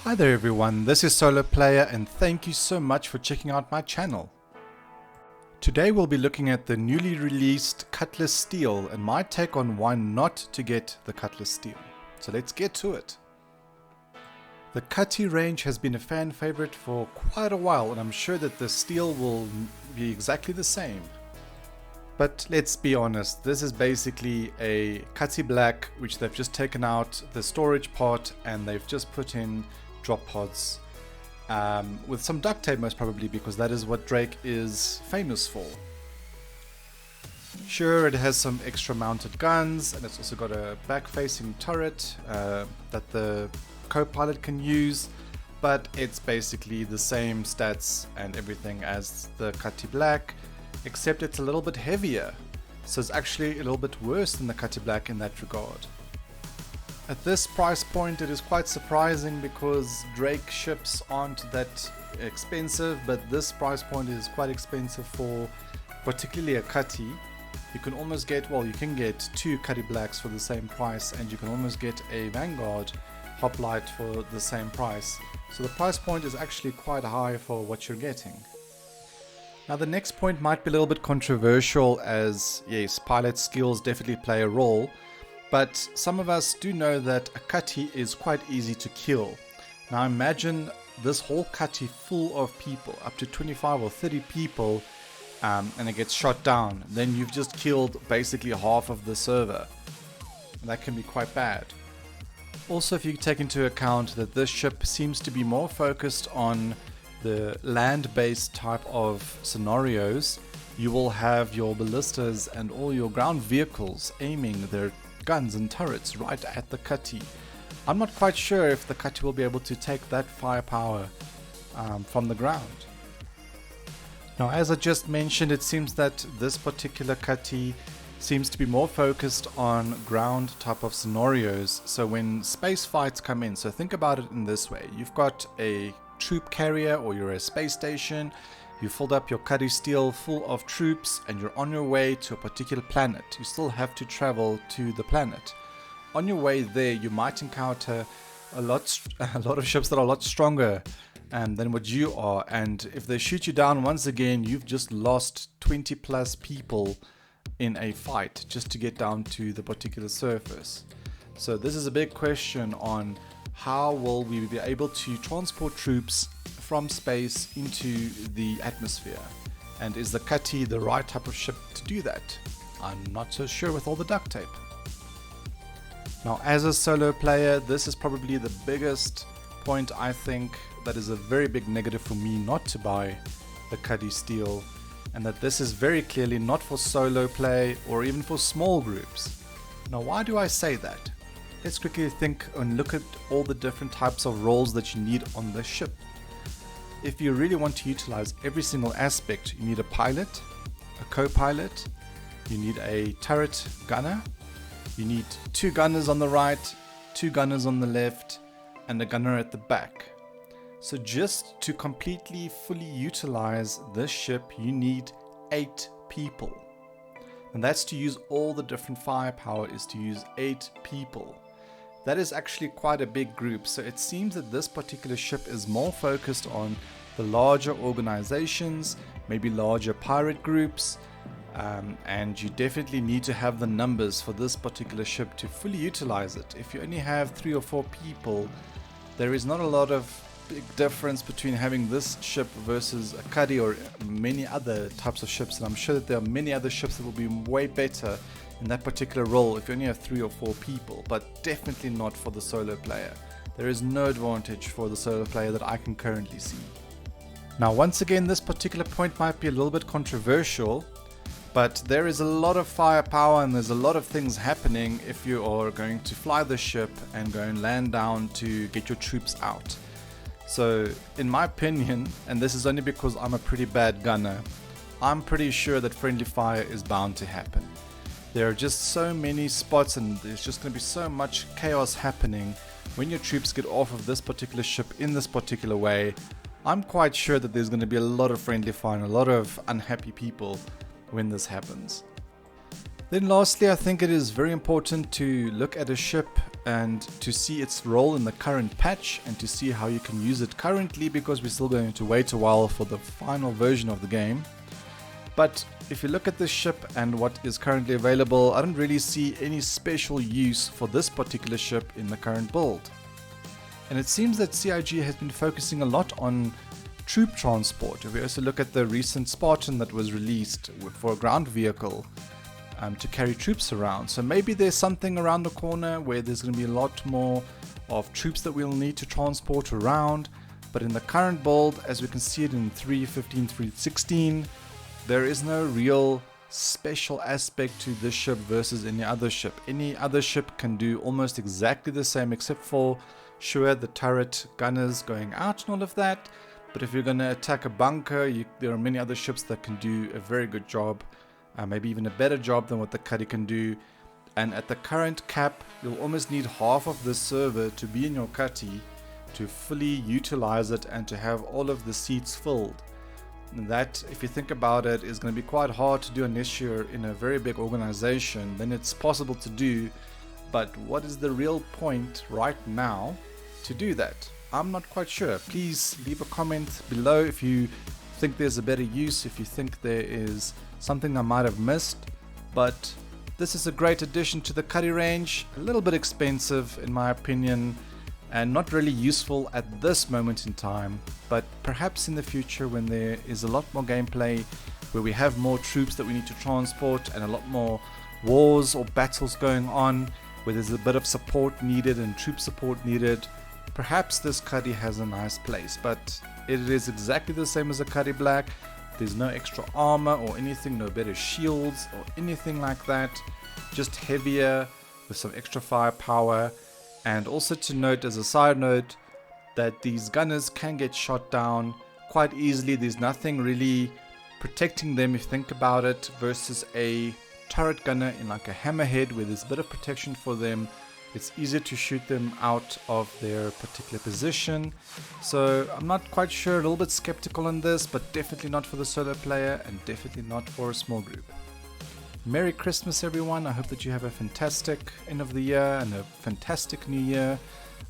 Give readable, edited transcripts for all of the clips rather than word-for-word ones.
Hi there everyone, this is Solo Player and thank you so much for checking out my channel. Today we'll be looking at the newly released Cutlass Steel and my take on why not to get the Cutlass Steel. So let's get to it. The Cutty range has been a fan favorite for quite a while and I'm sure that the Steel will be exactly the same. But let's be honest, this is basically a Cutty Black which they've just taken out the storage part and they've just put in drop pods with some duct tape most probably, because that is what Drake is famous for. Sure, it has some extra mounted guns and it's also got a back facing turret that the co-pilot can use, but it's basically the same stats and everything as the Cutty Black, except it's a little bit heavier, so it's actually a little bit worse than the Cutty Black in that regard. At this price point it is quite surprising because Drake ships aren't that expensive, but this price point is quite expensive for particularly a Cutty. You can almost get, well, you can get two Cutty Blacks for the same price and you can almost get a Vanguard hoplite for the same price. So the price point is actually quite high for what you're getting. Now the next point might be a little bit controversial, as yes, pilot skills definitely play a role. But some of us do know that a Cutty is quite easy to kill. Now imagine this whole Cutty full of people, up to 25 or 30 people, and it gets shot down. Then you've just killed basically half of the server. And that can be quite bad. Also, if you take into account that this ship seems to be more focused on the land-based type of scenarios, you will have your ballistas and all your ground vehicles aiming their guns and turrets right at the Cutty. I'm not quite sure if the Cutty will be able to take that firepower from the ground. Now, as I just mentioned, it seems that this particular Cutty seems to be more focused on ground type of scenarios. So when space fights come in, so think about it in this way: you've got a troop carrier or you're a space station, you filled up your Cutlass Steel full of troops and you're on your way to a particular planet. You still have to travel to the planet. On your way there you might encounter a lot of ships that are a lot stronger than what you are, and if they shoot you down once again, you've just lost 20 plus people in a fight just to get down to the particular surface. So this is a big question on how will we be able to transport troops from space into the atmosphere, and is the Cutty the right type of ship to do that? I'm not so sure with all the duct tape. Now, as a solo player, this is probably the biggest point I think that is a very big negative for me not to buy the Cutlass Steel, and that this is very clearly not for solo play or even for small groups. Now, why do I say that? Let's quickly think and look at all the different types of roles that you need on the ship. If you really want to utilize every single aspect, you need a pilot, a co-pilot, you need a turret gunner, you need two gunners on the right, two gunners on the left, and a gunner at the back. So just to completely fully utilize this ship, you need 8 people. And that's to use all the different firepower, is to use 8 people. That is actually quite a big group, so it seems that this particular ship is more focused on the larger organizations, maybe larger pirate groups, and you definitely need to have the numbers for this particular ship to fully utilize it. If you only have 3 or 4 people, there is not a lot of big difference between having this ship versus a Cutty or many other types of ships, and I'm sure that there are many other ships that will be way better in that particular role if you only have 3 or 4 people, but definitely not for the solo player. There is no advantage for the solo player that I can currently see. Now, once again, this particular point might be a little bit controversial, but there is a lot of firepower and there's a lot of things happening if you are going to fly the ship and go and land down to get your troops out. So in my opinion, and this is only because I'm a pretty bad gunner, I'm pretty sure that friendly fire is bound to happen. There are just so many spots and there's just going to be so much chaos happening when your troops get off of this particular ship in this particular way. I'm quite sure that there's going to be a lot of friendly fire and a lot of unhappy people when this happens. Then lastly, I think it is very important to look at a ship and to see its role in the current patch and to see how you can use it currently, because we're still going to wait a while for the final version of the game. But if you look at this ship and what is currently available, I don't really see any special use for this particular ship in the current build. And it seems that CIG has been focusing a lot on troop transport. If we also look at the recent Spartan that was released for a ground vehicle, to carry troops around. So maybe there's something around the corner where there's going to be a lot more of troops that we'll need to transport around. But in the current build, as we can see it in 3.15, 3.16, there is no real special aspect to this ship versus any other ship. Any other ship can do almost exactly the same, except for sure the turret gunners going out and all of that. But if you're going to attack a bunker, there are many other ships that can do a very good job. Maybe even a better job than what the Cutty can do. And at the current cap, you'll almost need half of this server to be in your Cutty to fully utilize it and to have all of the seats filled. And that, if you think about it, is going to be quite hard to do unless you're in a very big organization. Then it's possible to do, but what is the real point right now to do that? I'm not quite sure. Please leave a comment below if you think there's a better use, if you think there is something I might have missed. But this is a great addition to the Cutty range, a little bit expensive in my opinion, and not really useful at this moment in time, but perhaps in the future when there is a lot more gameplay, where we have more troops that we need to transport and a lot more wars or battles going on, where there's a bit of support needed and troop support needed, perhaps this Cutty has a nice place. But it is exactly the same as a Cutty Black. There's no extra armor or anything, no better shields or anything like that, just heavier with some extra firepower. And also to note, as a side note, that these gunners can get shot down quite easily. There's nothing really protecting them if you think about it, versus a turret gunner in like a hammerhead where there's a bit of protection for them. It's easier to shoot them out of their particular position. So I'm not quite sure, a little bit skeptical on this, but definitely not for the solo player and definitely not for a small group. Merry Christmas everyone. I hope that you have a fantastic end of the year and a fantastic new year.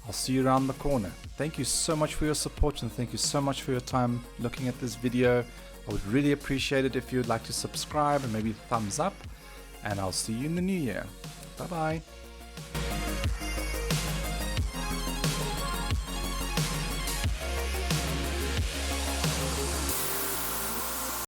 I'll see you around the corner. Thank you so much for your support and thank you so much for your time looking at this video. I would really appreciate it if you would like to subscribe and maybe thumbs up, and I'll see you in the new year. Bye bye.